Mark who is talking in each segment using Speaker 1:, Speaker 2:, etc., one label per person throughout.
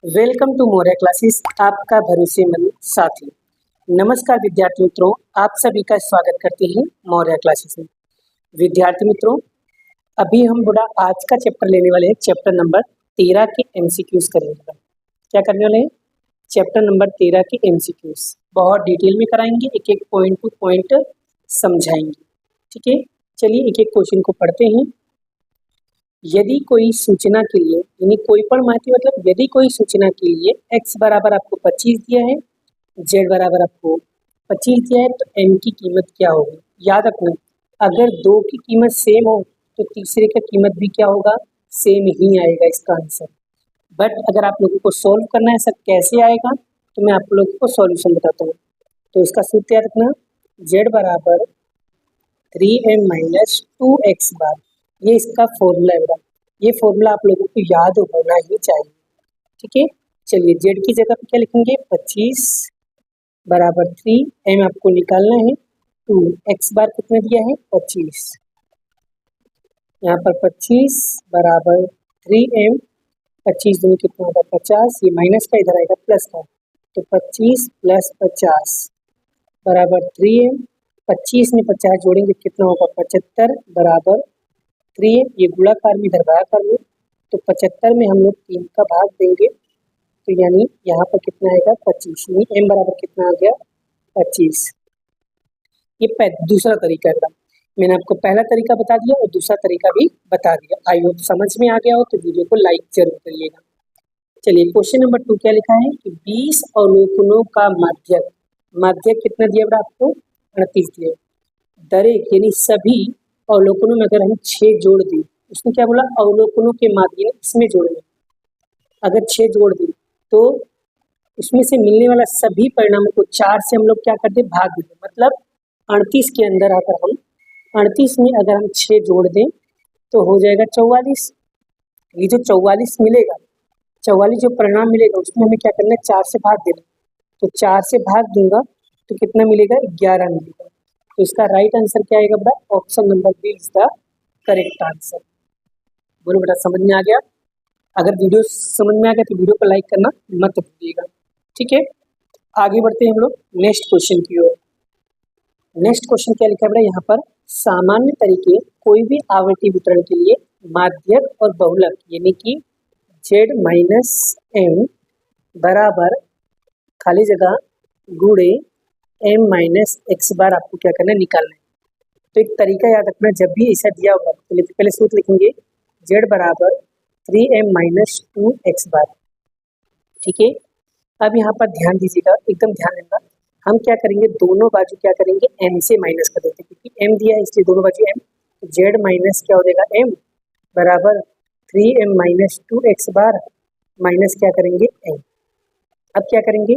Speaker 1: Welcome to Moriya classes, आपका भरोसेमंद साथी। नमस्कार विद्यार्थी मित्रों, आप सभी का स्वागत करते हैं मोरिया क्लासेस में। विद्यार्थी मित्रों, अभी हम बड़ा आज का चैप्टर लेने वाले हैं, चैप्टर नंबर 13 के एमसीक्यूज करेंगे। क्या करने वाले हैं? चैप्टर नंबर 13 के एमसीक्यूज बहुत डिटेल में कराएंगे, एक एक पॉइंट टू पॉइंट समझाएंगे। ठीक है, चलिए एक एक क्वेश्चन को पढ़ते हैं। यदि कोई सूचना के लिए, यानी कोई पण माहिती मतलब यदि कोई सूचना के लिए x बराबर आपको 25 दिया है, z बराबर आपको 25 दिया है, तो m की कीमत क्या होगी? याद रखना, अगर दो की कीमत सेम हो तो तीसरे का कीमत भी क्या होगा? सेम ही आएगा इसका आंसर। बट अगर आप लोगों को सॉल्व करना है सर कैसे आएगा, तो मैं आप लोगों को सॉल्यूशन बताता हूँ। तो इसका सूत्र याद रखना, z बराबर 3m माइनस 2x बार, ये इसका फॉर्मूला है। ये फॉर्मूला आप लोगों को याद होना ही चाहिए। ठीक है, चलिए z की जगह पे क्या लिखेंगे? 25 बराबर 3, m आपको निकालना है 2, x बार कितना दिया है? 25। यहाँ पर 25 बराबर 3m, 25 दूनी कितना होगा? 50, ये माइनस का इधर आएगा प्लस का, तो 25 प्लस 50 बराबर 3m। 25 में 50 जोड़ेंगे कितना होगा? 75 बराबर 3m। ये गुणाकार में इधर भागाकार में, तो 75 में हम लोग 3 का भाग देंगे, तो यानी यहाँ पर कितना आएगा? 25। यानी m बराबर कितना आ गया? 25। ये दूसरा तरीका है। मैंने आपको पहला तरीका बता दिया और दूसरा तरीका भी बता दिया। आई होप समझ में आ गया हो तो वीडियो को लाइक जरूर करिएगा। चलिए क्वेश्चन नंबर 2 क्या लिखा है कि 20 अवलोकनों का माध्यक कितना दिया बेटा आपको? 38 दिया। दरेक यानी सभी अवलोकनों में अगर हम 6 जोड़ दें, उसने क्या बोला? अवलोकनों के माध्यम इसमें जोड़ने, अगर 6 जोड़ दें तो उसमें से मिलने वाला सभी परिणामों को 4 से हम लोग क्या करते? भाग देते। मतलब 38 के अंदर आकर हम 38 में अगर हम 6 जोड़ दें तो हो जाएगा 44। ये जो 44 मिलेगा, 44 जो परिणाम मिलेगा उसमें हमें क्या करना है? 4 से भाग देना। तो 4 से भाग दूंगा तो कितना मिलेगा? 11 मिलेगा। तो इसका राइट आंसर क्या आएगा बेटा? Option number B is the correct answer. बोलो बेटा, समझ में आ गया? अगर वीडियो समझ में आ गया तो वीडियो को लाइक करना मत भूलिएगा। ठीक है, आगे बढ़ते हैं हम लोग नेक्स्ट क्वेश्चन की ओर। नेक्स्ट क्वेश्चन क्या लिखा है बेटा यहाँ पर? सामान्य तरीके कोई भी आवर्ती वितरण के लिए माध्यक और बहुलक यानी कि z माइनस m बराबर खाली जगह गुणे m माइनस एक्स बार आपको क्या करना है? निकालना है। तो एक तरीका याद रखना, जब भी ऐसा दिया होगा तो पहले सूत्र लिखेंगे z बराबर 3m माइनस 2x बार। ठीक है, अब यहाँ पर ध्यान दीजिएगा, एकदम ध्यान देना। हम क्या करेंगे? दोनों बाजू क्या करेंगे? m से माइनस कर देते, क्योंकि m दिया है इसलिए दोनों बाजू m। तो z माइनस क्या हो जाएगा? m बराबर 3m माइनस 2x बार माइनस क्या करेंगे? m। अब क्या करेंगे?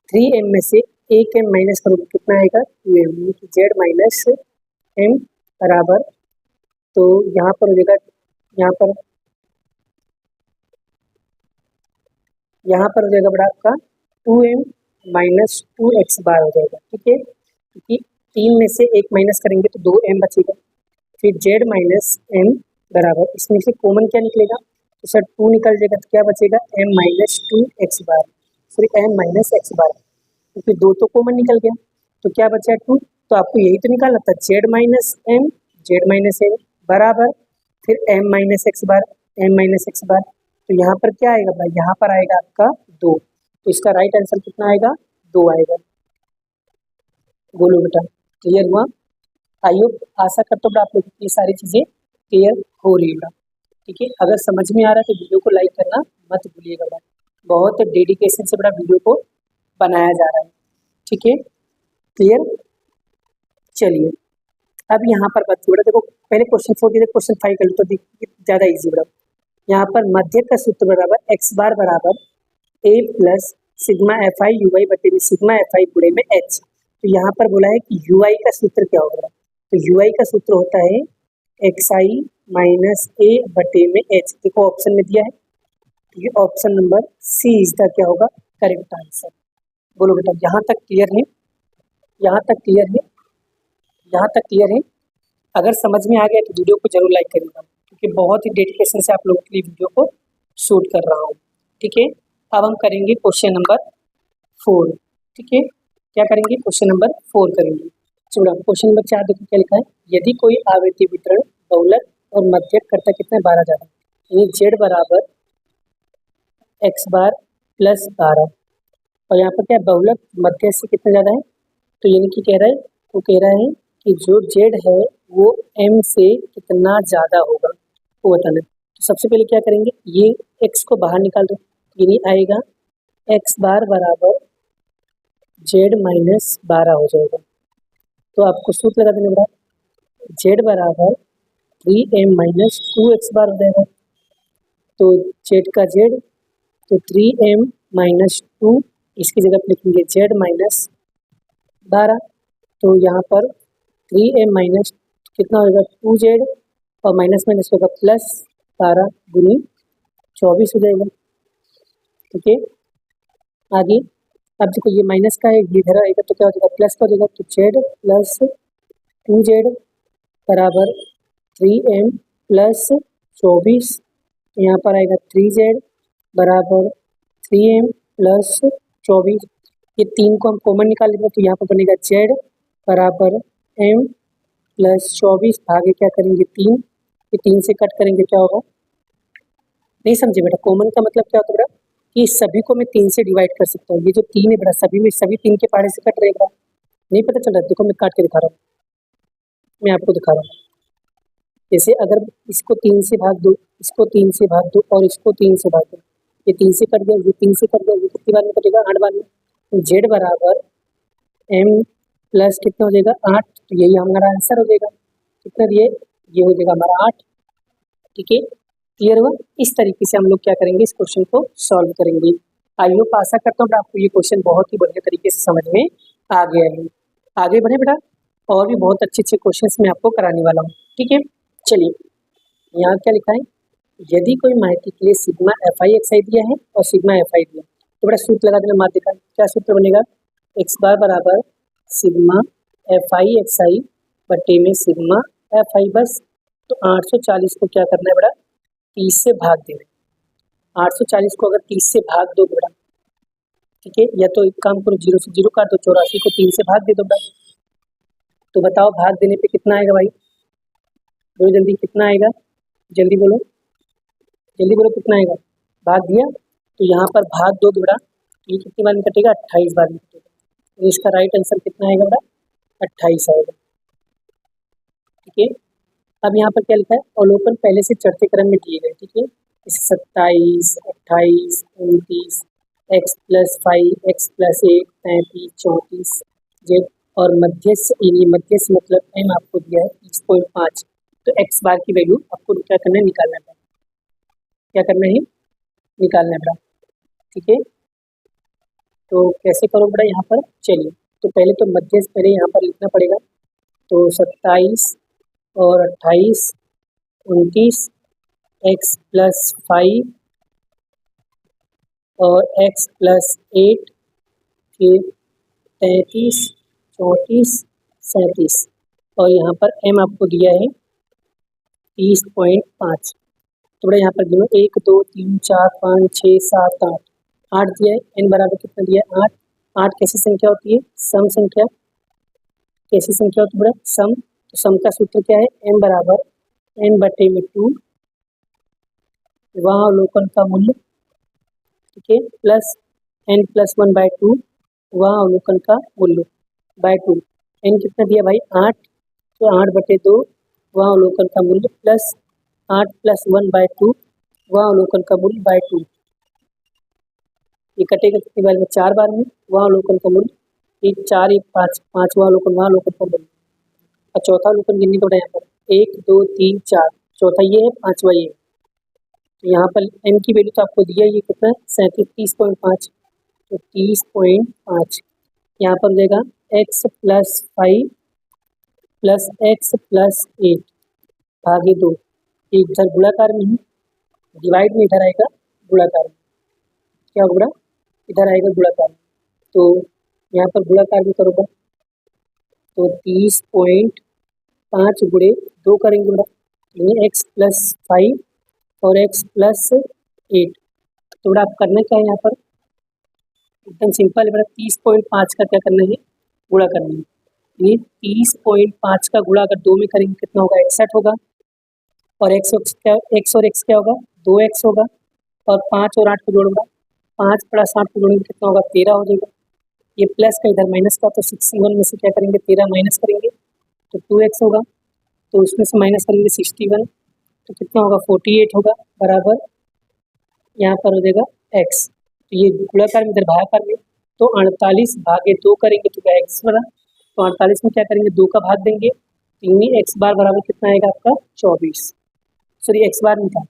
Speaker 1: 3m में से एक m माइनस करोगे कितना आएगा? 2m, z माइनस m बराबर, तो यहाँ पर हो जाएगा, यहाँ पर हो जाएगा बड़ा आपका 2m माइनस 2x बार हो जाएगा। ठीक है, क्योंकि 3 में से एक माइनस करेंगे तो 2m बचेगा। फिर z माइनस m बराबर, इसमें से कॉमन क्या निकलेगा? तो सर 2 निकल जाएगा, तो क्या बचेगा? m माइनस 2x बार, सॉरी m माइनस x बार, क्योंकि 2 तो कॉमन निकल गया, तो क्या बचा? 2। तो आपको यही तो निकालना था, z माइनस m बराबर फिर m माइनस x बार, तो यहाँ पर क्या आएगा भाई? यहाँ पर आएगा आपका 2। तो इसका राइट आंसर कितना आएगा? 2 आएगा। बोलो बेटा, क्लियर हुआ? आइए, आशा करता हूँ आप लोगों की ये सारी चीज़ें क्लियर हो रही है। ठीक है, अगर समझ में आ रहा है तो वीडियो को लाइक करना मत भूलिएगा बेटा, बहुत डेडिकेशन से बड़ा वीडियो को बनाया जा रहा है। ठीक है, क्लियर? चलिए अब यहाँ पर बात बेटा, देखो पहले क्वेश्चन 4 दिया, क्वेश्चन 5 कर लो तो ज़्यादा ईजी बेटा। यहाँ पर मध्य का सूत्र बराबर x बार बराबर a plus sigma F I U I बटे में सिग्मा एफ आई गुणे में h। तो यहाँ पर बोला है कि यू आई का सूत्र क्या होगा? तो यू आई का सूत्र होता है एक्स आई माइनस ए बटे में h। देखो ऑप्शन में दिया है, तो ये option number C is the क्या होगा? Correct answer. बोलो बेटा, यहाँ तक क्लियर है? यहाँ तक क्लियर है? यहाँ तक क्लियर है? अगर समझ में आ गया तो वीडियो को जरूर लाइक करिएगा, क्योंकि बहुत ही डेडिकेशन से आप लोगों के लिए वीडियो को शूट कर रहा हूँ। ठीक है, अब हम करेंगे क्वेश्चन नंबर 4। ठीक है, क्या करेंगे? क्वेश्चन नंबर 4 करेंगे। चलो क्वेश्चन नंबर 4 देखो क्या लिखा है। यदि कोई आवर्ती वितरण बहुलक और मध्यक करता कितना 12 ज़्यादा, यानी z बराबर x बार प्लस 12, और यहाँ पर क्या बहुलक मध्य से कितना ज़्यादा है, तो यानी कि कह रहा है, वो कह रहा है कि जो z है वो m से कितना ज़्यादा होगा वो बताना है। तो सबसे पहले क्या करेंगे, ये x को बाहर निकाल दो, यानी आएगा x बार बराबर z माइनस 12 हो जाएगा। तो आपको सूत्र लगा देना पड़ा, z बराबर 3m माइनस 2x बार हो जाएगा। तो z का z, तो 3m माइनस 2, इसकी जगह पे लिखेंगे z माइनस 12। तो यहाँ पर 3m माइनस कितना होगा 2z, और माइनस माइनस होगा प्लस 12 गुनी 24 हो जाएगा। ठीक है, आगे अब देखो ये माइनस का है, ये इधर आएगा तो क्या हो जाएगा प्लस का हो जाएगा। तो z प्लस 2z बराबर 3m प्लस 24, यहाँ पर आएगा 3z बराबर 3m प्लस 24। ये 3 को हम कॉमन निकाल लेंगे तो यहाँ पर बनेगा z बराबर m प्लस 24 भागे क्या करेंगे 3, ये 3 से कट करेंगे क्या होगा, नहीं समझे बेटा? कॉमन का मतलब क्या होता है बेटा, कि सभी को मैं 3 से डिवाइड कर सकता हूँ। ये जो 3 है बेटा, सभी में सभी 3 के पहाड़े से कट रहेगा, नहीं पता चल रहा? देखो मैं काट के दिखा रहा हूँ, मैं आपको दिखा रहा हूँ। जैसे अगर इसको 3 से भाग दो, इसको 3 से भाग दो, और इसको 3 से भाग दो, ये 3 से कट गया, ये 3 से कट गया, ये कितनी बार में कटेगा 8 बार में। z बराबर m प्लस कितना हो जाएगा 8, तो यही हमारा आंसर हो जाएगा। कितना दिए, ये हो जाएगा हमारा 8। ठीक है, क्लियर हुआ? इस तरीके से हम लोग क्या करेंगे, इस क्वेश्चन को सॉल्व करेंगे। आई होप, आशा करता हूँ आपको ये क्वेश्चन बहुत ही बढ़िया तरीके से समझ में आ गया है। आगे बढ़े बेटा, और भी बहुत अच्छे अच्छे क्वेश्चन मैं आपको कराने वाला हूँ। ठीक है, चलिए यहाँ क्या लिखा है, यदि कोई माहिती के लिए सिग्मा fi xi दिया है और सिग्मा fi दिया, तो बड़ा सूत्र लगा देना माध्य का। क्या सूत्र बनेगा, x बार बराबर सिग्मा fi xi बटे में सिग्मा fi बस। तो 840 को क्या करना है बड़ा, 30 से भाग देना। 840 को अगर 30 से भाग दो बड़ा, ठीक है, या तो एक काम करो 0 से 0 काट दो, 84 को 3 से भाग दे दो बड़ा। तो बताओ भाग देने पे कितना आएगा भाई, बोलो जल्दी कितना आएगा, जल्दी बोलो, जल्दी बोलो कितना आएगा। भाग दिया तो यहाँ पर भाग दो बड़ा, ये कितनी बार में कटेगा 28 बार में कटेगा। तो इसका राइट आंसर कितना आएगा बड़ा, 28 आएगा। ठीक है, अब यहाँ पर क्या लिखा है, अवलोकन पहले से चढ़ते क्रम में दिए गए। ठीक है, 27, 28, 29, x plus 5, x plus 1, 33, 34 z, और मध्यस्थ यानी मध्यस्थ मतलब m आपको दिया है 30.5। तो x बार की वैल्यू आपको क्या करना है, निकालना है। क्या करना है, निकालना है बड़ा। ठीक है, तो कैसे करो बड़ा यहाँ पर, चलिए तो पहले तो मध्यस्थ पहले यहाँ पर लिखना पड़ेगा। तो 27 और 28, 29, x प्लस 5 और x प्लस 8, फिर 33, 34, 37, और यहाँ पर m आपको दिया है 30.5। तो बड़ा यहाँ पर गिनो 1 2 3 4 5 6 7 8, 8 दिया है। n बराबर कितना दिया है 8। 8 कैसी संख्या होती है, सम संख्या। कैसी संख्या होती है बड़ा, सम। तो सम का सूत्र क्या है, m बराबर n बटे में 2 वहाँ अवलोकन का मूल्य, ठीक है, प्लस n प्लस 1 बाय 2 वहाँ अवलोकन का मूल्य बाय 2। n कितना दिया भाई 8, तो 8 बटे 2 वहाँ अवलोकन का मूल्य, प्लस 8 प्लस 1 बाय 2 वहाँ अवलोकन का मूल्य बाय 2। ये कटेगा कितनी बार में, 4 बार में, वहाँ अवलोकन का मूल्य 1 4 1 5, 5 वहाँ अवलोकन का मूल्य। और चौथा अवलोकन गिनने को यहाँ पर 1 2 3 4, चौथा ये है, पाँचवा ये है। तो यहाँ पर n की वैल्यू तो आपको दिया ये कितना है 37.5, तो 30.5 यहाँ पर देगा x plus 5 plus x plus 8 भागे 2। एक इधर गुणाकार में है, डिवाइड में इधर आएगा गुणाकार में, क्या होगा इधर आएगा गुणाकार में। तो यहाँ पर गुणाकार में करोगे तो 30.5 गुणे 2 करेंगे बड़ा, यानी x प्लस 5 और x प्लस 8। तो बेटा आप करना क्या है यहाँ पर, एकदम सिंपल है बेटा, 30.5 का क्या करना है, गुणा करना है। ये 30.5 का गुणा अगर 2 में करेंगे कितना होगा, 61 होगा। और एक्स और एक्स क्या होगा, 2x होगा। और 5 और 8 को जोड़ूंगा, 5 + 8 को जोड़ेंगे कितना होगा, 13 हो जाएगा। ये प्लस का इधर माइनस का, तो 61 में से क्या करेंगे, 13 माइनस करेंगे तो 2x होगा। तो उसमें से माइनस करेंगे 61, तो कितना होगा, 48 होगा, बराबर यहाँ पर हो जाएगा x। तो ये गुणाकार में इधर भागाकार में, तो 48/2 करेंगे तो क्या x बना। तो 48 में क्या करेंगे, 2 का भाग देंगे, तो ये x बार बराबर कितना आएगा आपका, 24। सॉरी x बार नहीं था,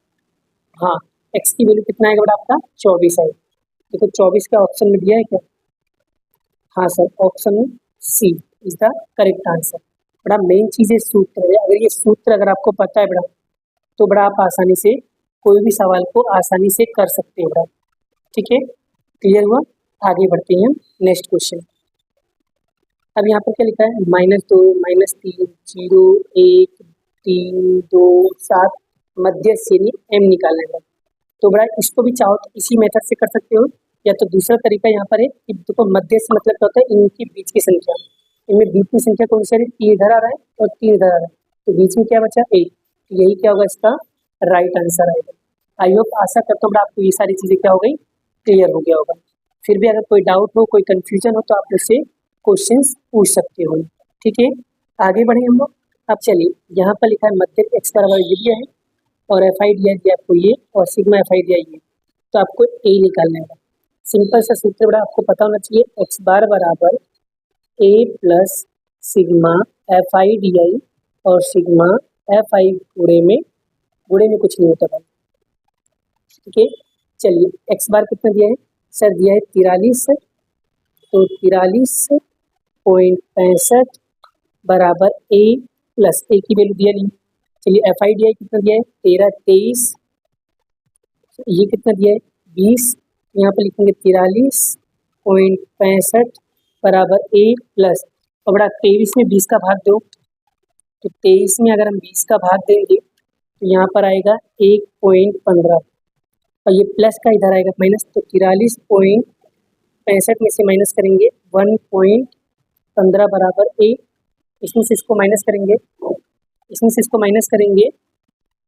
Speaker 1: हाँ x की वैल्यू कितना आएगा बेटा आपका, 24 आएगा। देखो 24 का ऑप्शन में दिया है क्या, हाँ सर, ऑप्शन में सी इज द करेक्ट आंसर। बड़ा मेन चीज़ है सूत्र है, अगर ये सूत्र अगर आपको पता है बड़ा, तो बड़ा आप आसानी से कोई भी सवाल को आसानी से कर सकते हो बड़ा। ठीक है, क्लियर हुआ। आगे बढ़ते हैं नेक्स्ट क्वेश्चन। अब यहाँ पर क्या लिखा है, -2 -3 0 1 3 2 7 मध्य श्रेणी m निकालना है। तो बड़ा इसको भी चाहो तो इसी मेथड से कर सकते हो, या तो दूसरा तरीका यहाँ पर है कि देखो मध्य से मतलब क्या होता है, इनके बीच की संख्या, इनमें बीच की संख्या कौन सी है, 3 इधर आ रहा है और 3 इधर आ रहा है, तो बीच में क्या बचा, 1। यही क्या होगा, इसका राइट आंसर आएगा। आई होप, आशा करता हूँ आपको ये सारी चीज़ें क्या हो गई, क्लियर हो गया होगा। फिर भी अगर कोई डाउट हो, कोई कन्फ्यूजन हो, तो आप मुझसे क्वेश्चंस पूछ सकते हो। ठीक है, आगे बढ़े हम लोग। अब चलिए, यहाँ पर लिखा है मध्य x बराबर ये दिया है और एफ आई दिया है आपको ये, और सिग्मा एफ आई दिया ये, तो आपको ए निकालना है। सिंपल सा सूत्र बड़ा आपको पता होना चाहिए, x बार बराबर a plus sigma F I D I, और सिग्मा एफ आई गुणे में कुछ नहीं होता भाई। ठीक है, चलिए x बार कितना दिया है सर, दिया है 43, तो 43.65 बराबर a प्लस a की वैल्यू दिया नहीं। चलिए एफ आई डी आई कितना दिया है, 13 23, ये कितना दिया है 20, यहाँ पर लिखेंगे 43.65 बराबर a प्लस, और बड़ा 23 में 20 का भाग दो, तो 23 में अगर हम 20 का भाग देंगे तो यहाँ पर आएगा 1.15, और ये प्लस का इधर आएगा माइनस, तो 43.65 में से माइनस करेंगे 1.15 बराबर a, इसमें से इसको माइनस करेंगे,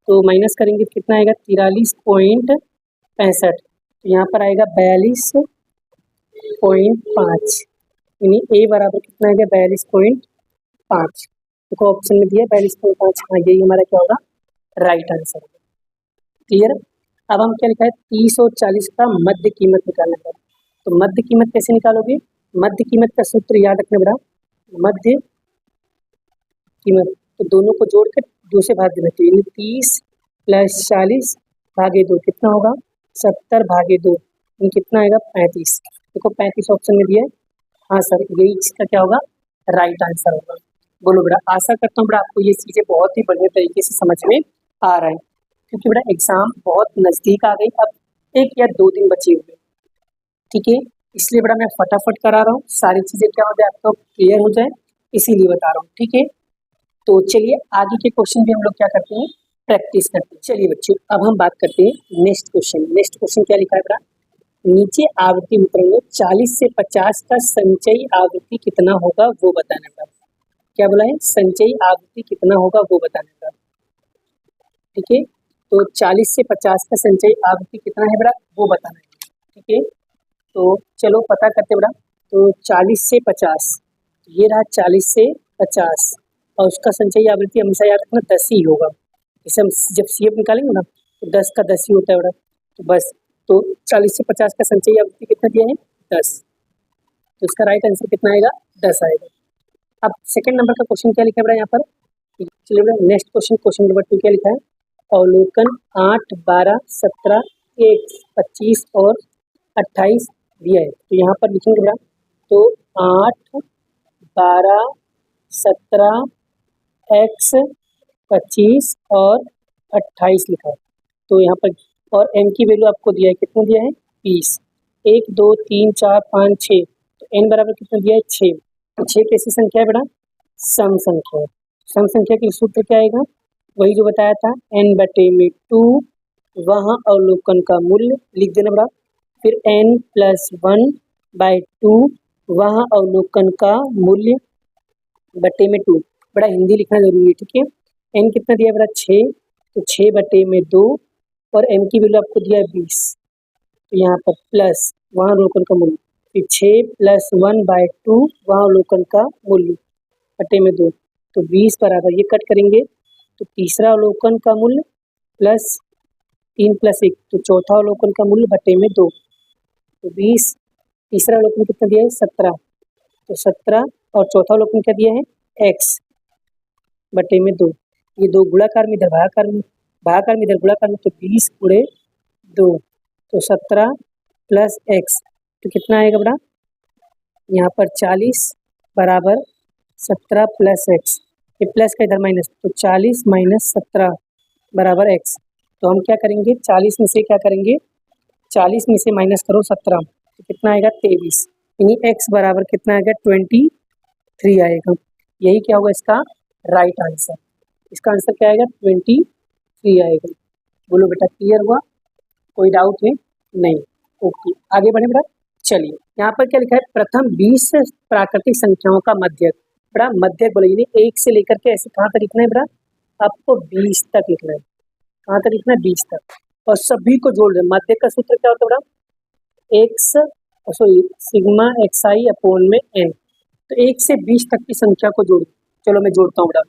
Speaker 1: तो माइनस करेंगे तो कितना आएगा 43.65, तो यहाँ पर आएगा 42.5, यानी a बराबर कितना आएगा 42.5। देखो ऑप्शन में दिया 42.5, हाँ यही हमारा क्या होगा, राइट आंसर होगा। क्लियर। अब हम क्या लिखा है, 30 और 40 का मध्य कीमत निकालना है। तो मध्य कीमत कैसे निकालोगे, मध्य कीमत का सूत्र याद रखना बेटा, मध्य कीमत, तो दोनों को जोड़कर 2 से भाग देना चाहिए, 30 + 40 भागे 2 कितना होगा, 70 भागे 2, कितना आएगा 35। देखो 35 ऑप्शन में दिया है, हाँ सर यही इसका क्या होगा, राइट आंसर होगा। बोलो बेटा, आशा करता हूँ बेटा आपको ये चीज़ें बहुत ही बढ़िया तरीके से समझ में आ रहा है, क्योंकि बेटा एग्जाम बहुत नज़दीक आ गई, अब 1 या 2 दिन बचे हुए। ठीक है, इसलिए बेटा मैं फटाफट करा रहा हूँ, सारी चीज़ें क्या हो जाए आपको क्लियर हो जाए, इसीलिए बता रहा हूँ। ठीक है, तो चलिए आगे के क्वेश्चन भी हम लोग क्या करते हैं, प्रैक्टिस करते हैं। चलिए बच्चों, अब हम बात करते हैं नेक्स्ट क्वेश्चन। नेक्स्ट क्वेश्चन क्या लिखा है बेटा, नीचे आवृत्ति वितरण में 40 से 50 का संचयी आवृत्ति कितना होगा वो बताना था। क्या बोला है, संचयी आवृत्ति कितना होगा वो बताना था। ठीक है, तो 40 से 50 का संचयी आवृत्ति कितना है बेटा, वो बताना है। ठीक है, तो चलो पता करते बेटा। तो 40 से 50, ये रहा 40 से 50, और उसका संचयी आवृत्ति हमेशा याद रखना 10 ही होगा। जैसे हम जब सी एफ निकालेंगे ना, तो 10 का 10 ही होता है बेटा, तो बस। तो 40 से 50 का संचयी आवृत्ति कितना दिया है, 10, तो इसका राइट आंसर कितना आएगा, 10 आएगा। अब सेकंड नंबर का क्वेश्चन क्या लिखा है बेटा यहाँ पर, चलिए बेटा नेक्स्ट क्वेश्चन, क्वेश्चन नंबर 2 क्या लिखा है, अवलोकन 8 12 17 1 25 और 28 दिया है। तो यहाँ पर लिखेंगे बेटा, तो 8 12 17 x 25 और 28 लिखा है। तो यहाँ पर और m की वैल्यू आपको दिया है, कितना दिया है 20, 1 2 3 4 5 6, तो n बराबर कितना दिया है 6। तो 6 कैसी संख्या है बेटा, सम संख्या है। सम संख्या के सूत्र क्या आएगा, वही जो बताया था, n/2 वहाँ अवलोकन का मूल्य लिख देना बड़ा। फिर n+1/2 वहाँ अवलोकन का मूल्य बटे में 2। बड़ा हिंदी लिखना जरूरी है, ठीक है। n कितना दिया बड़ा 6, तो 6/2 और m की वैल्यू आपको दिया है 20, तो यहाँ पर प्लस वहाँ अवलोकन का मूल्य, फिर 6+1/2 वहाँ अवलोकन का मूल्य बटे में 2, तो 20 बराबर ये कट करेंगे तो तीसरा अवलोकन का मूल्य प्लस 3+1, तो चौथा अवलोकन का मूल्य बटे में 2, तो 20। तीसरा अवलोकन कितना दिया है 17, तो 17 और चौथा अवलोकन क्या दिया है x बटे में 2। ये दो गुणाकार में इधर भागाकार में, भागाकार में इधर गुणाकार में, तो 20 गुणे 2, तो 17 प्लस x, तो कितना आएगा बड़ा यहाँ पर 40 बराबर 17 प्लस x, ये प्लस का इधर माइनस, तो 40 माइनस 17 बराबर x। तो हम क्या करेंगे 40 में से क्या करेंगे 40 में से माइनस करो 17, तो कितना आएगा 23, यानी x बराबर कितना आएगा 23 आएगा। यही क्या होगा इसका राइट आंसर। इसका आंसर क्या आएगा 23 आएगा। बोलो बेटा क्लियर हुआ, कोई डाउट है नहीं? ओके आगे बढ़े बेटा। चलिए यहाँ पर क्या लिखा है प्रथम 20 प्राकृतिक संख्याओं का मध्यक। बड़ा मध्यक बोले यानी 1 से लेकर के ऐसे कहाँ तक लिखना है बेटा, आपको 20 तक लिखना है। कहाँ तक लिखना है 20 तक, और सभी को जोड़ दें। मध्यक का सूत्र क्या होता है बेटा x sorry sigma xi upon में n, तो 1 से 20 तक की संख्या को जोड़। चलो मैं जोड़ता हूँ बेटा,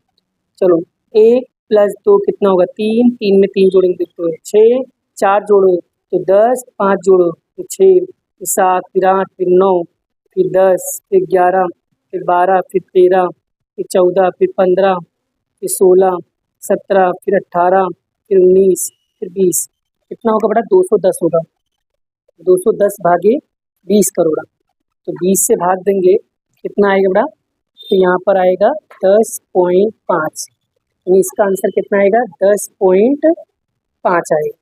Speaker 1: चलो 1 + 2 कितना होगा 3, 3 में 3 जोड़ेंगे तो 6, 4 जोड़ो तो 10, 5 जोड़ो तो 6, फिर 7, फिर 8, फिर 9, फिर 10, फिर 11, फिर 12, फिर 13, फिर 14, फिर 15, फिर 16, 17, फिर 18, फिर 19, फिर 20, कितना होगा बेटा 210 होगा। 210 भागे 20 करोड़, तो 20 से भाग देंगे कितना आएगा बेटा, तो यहाँ पर आएगा 10.5, इसका आंसर कितना आएगा 10.5 आएगा।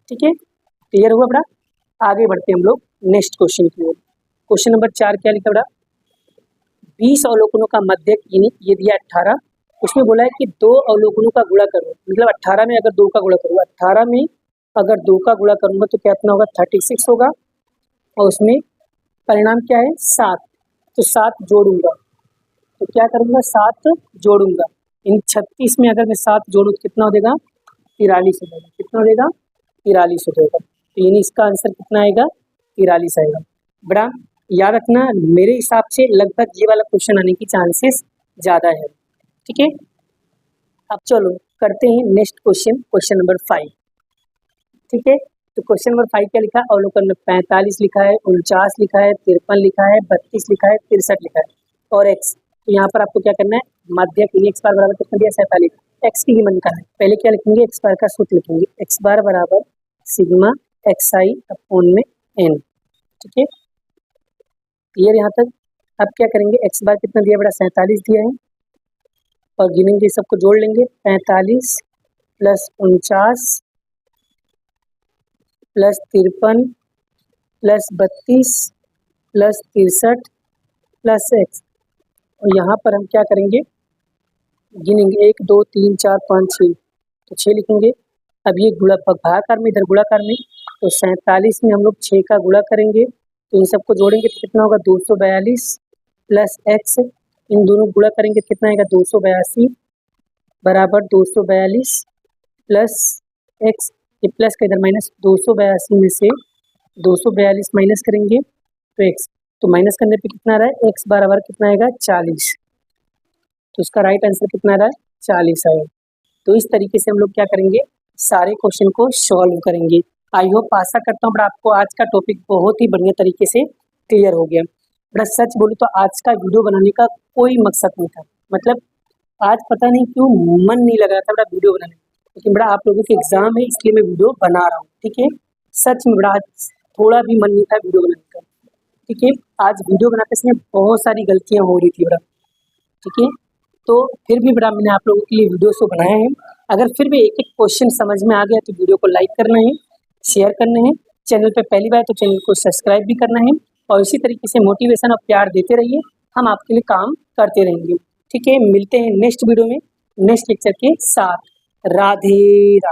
Speaker 1: ठीक है क्लियर हुआ बेटा। आगे बढ़ते हैं हम लोग नेक्स्ट क्वेश्चन की ओर। क्वेश्चन नंबर 4 क्या लिखा बेटा 20 अवलोकनों का मध्यक यानी ये दिया 18, उसमें बोला है कि 2 अवलोकनों का गुणा करो, मतलब 18 में अगर 2 का गुणा करूँगा, 18 में अगर 2 का गुणा करूँगा तो कितना होगा 36 होगा, और उसमें परिणाम क्या है 7, तो 7 जोड़ूंगा, तो क्या करूँगा 7 जोड़ूंगा। इन 36 में अगर मैं 7 जोड़ूँ तो कितना हो जाएगा 43 हो जाएगा। कितना हो जाएगा 43 हो जाएगा, तो यानी इसका आंसर कितना आएगा 43 आएगा। बड़ा याद रखना मेरे हिसाब से लगभग ये वाला क्वेश्चन आने की चांसेस ज़्यादा है। ठीक है अब चलो करते हैं नेक्स्ट क्वेश्चन, क्वेश्चन नंबर 5। ठीक है तो क्वेश्चन नंबर 5 क्या लिखा है अवलोकन में 45 लिखा है, 49 लिखा है, 53 लिखा है, 32 लिखा है, 63 लिखा है और x। तो यहाँ पर आपको क्या करना है मध्यक यानी x बार बराबर कितना दिया 47, x की मान करना है। पहले क्या लिखेंगे x बार का सूत्र लिखेंगे, x बार बराबर सिग्मा xi अपॉन में n। ठीक है क्लियर यहाँ तक। अब क्या करेंगे x बार कितना दिया बड़ा 47 दिया है, और गिनेंगे सबको जोड़ लेंगे 45 + 49 + 53 + 32 + 63 + x, और यहाँ पर हम क्या करेंगे गिनेंगे 1 2 3 4 5 6, तो 6 लिखेंगे। अब ये गुणा भागाकार में इधर गुणाकार में, तो 47 में हम लोग 6 का गुणा करेंगे, तो इन सबको जोड़ेंगे तो कितना होगा 242 + x, इन दोनों गुणा करेंगे कितना आएगा 282 बराबर 242 + x, ये प्लस का इधर माइनस, 282 में से 242 माइनस करेंगे तो x, तो माइनस करने पे कितना आ रहा है x बराबर कितना आएगा 40, तो इसका राइट आंसर कितना आ रहा है 40 आएगा। तो इस तरीके से हम लोग क्या करेंगे सारे क्वेश्चन को सॉल्व करेंगे। आई होप आशा करता हूँ बड़ा आपको आज का टॉपिक बहुत ही बढ़िया तरीके से क्लियर हो गया। बड़ा सच बोलूँ तो आज का वीडियो बनाने का कोई मकसद नहीं था, मतलब आज पता नहीं क्यों मन नहीं लग रहा था बड़ा वीडियो बनाने, लेकिन बड़ा आप लोगों के एग्जाम है इसलिए मैं वीडियो बना रहा हूँ। ठीक है सच में बड़ा आज थोड़ा भी मन नहीं था वीडियो बनाने का। ठीक है आज वीडियो बनाते समय बहुत सारी गलतियाँ हो रही थी बड़ा। ठीक है तो फिर भी बड़ा मैंने आप लोगों के लिए वीडियो को बनाया है। अगर फिर भी एक एक क्वेश्चन समझ में आ गया तो वीडियो को लाइक करना है, शेयर करना है, चैनल पे पहली बार तो चैनल को सब्सक्राइब भी करना है, और इसी तरीके से मोटिवेशन और प्यार देते रहिए, हम आपके लिए काम करते रहेंगे। ठीक है मिलते हैं नेक्स्ट वीडियो में नेक्स्ट लेक्चर के साथ। राधे राधे।